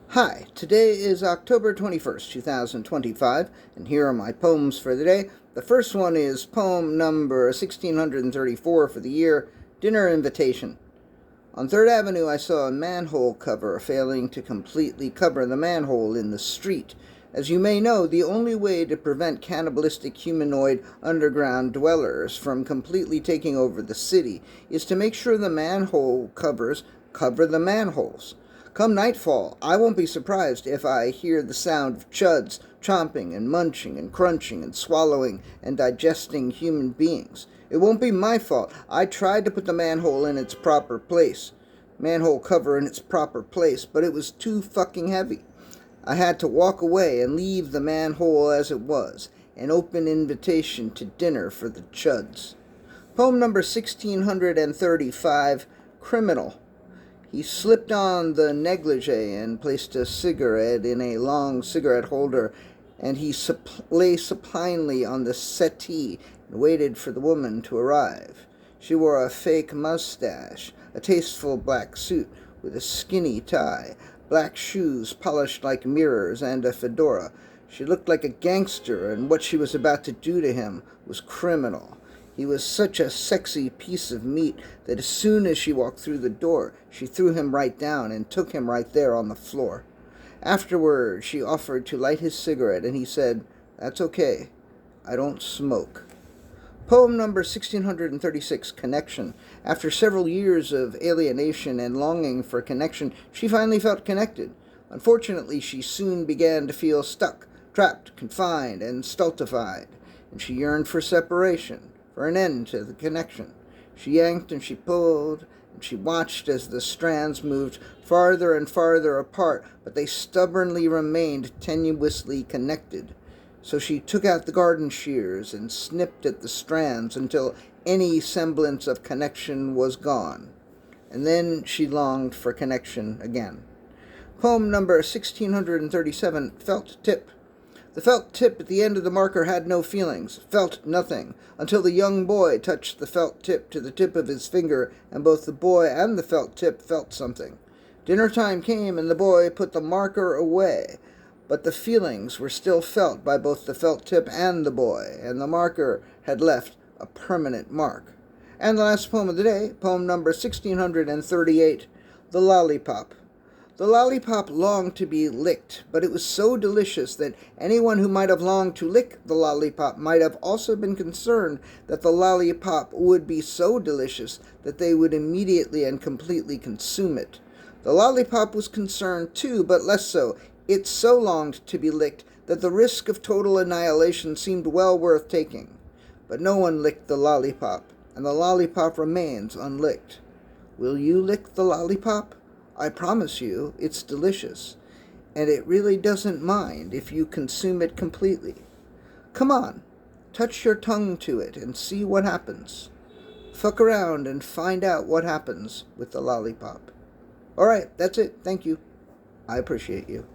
Hi, today is October 21st, 2025, and here are my poems for the day. The first one is poem number 1634 for the year, Dinner Invitation. On 3rd Avenue, I saw a manhole cover failing to completely cover the manhole in the street. As you may know, the only way to prevent cannibalistic humanoid underground dwellers from completely taking over the city is to make sure the manhole covers cover the manholes. Come nightfall, I won't be surprised if I hear the sound of C.H.U.D.s chomping and munching and crunching and swallowing and digesting human beings. It won't be my fault. I tried to put the manhole in its proper place. Manhole cover in its proper place, but it was too fucking heavy. I had to walk away and leave the manhole as it was, an open invitation to dinner for the C.H.U.D.s. Poem number 1635, Criminal. He slipped on the negligee and placed a cigarette in a long cigarette holder, and he lay supinely on the settee and waited for the woman to arrive. She wore a fake mustache, a tasteful black suit with a skinny tie, black shoes polished like mirrors, and a fedora. She looked like a gangster, and what she was about to do to him was criminal. He was such a sexy piece of meat that as soon as she walked through the door, she threw him right down and took him right there on the floor. Afterward, she offered to light his cigarette, and he said, "That's okay. I don't smoke." Poem number 1636, Connection. After several years of alienation and longing for connection, she finally felt connected. Unfortunately, she soon began to feel stuck, trapped, confined, and stultified, and she yearned for separation, for an end to the connection. She yanked and she pulled, and she watched as the strands moved farther and farther apart, but they stubbornly remained tenuously connected. So she took out the garden shears and snipped at the strands until any semblance of connection was gone. And then she longed for connection again. Poem number 1637, Felt Tip. The felt tip at the end of the marker had no feelings, felt nothing, until the young boy touched the felt tip to the tip of his finger, and both the boy and the felt tip felt something. Dinner time came, and the boy put the marker away, but the feelings were still felt by both the felt tip and the boy, and the marker had left a permanent mark. And the last poem of the day, poem number 1638, The Lollipop. The lollipop longed to be licked, but it was so delicious that anyone who might have longed to lick the lollipop might have also been concerned that the lollipop would be so delicious that they would immediately and completely consume it. The lollipop was concerned too, but less so. It so longed to be licked that the risk of total annihilation seemed well worth taking. But no one licked the lollipop, and the lollipop remains unlicked. Will you lick the lollipop? I promise you, it's delicious, and it really doesn't mind if you consume it completely. Come on, touch your tongue to it and see what happens. Fuck around and find out what happens with the lollipop. All right, that's it. Thank you. I appreciate you.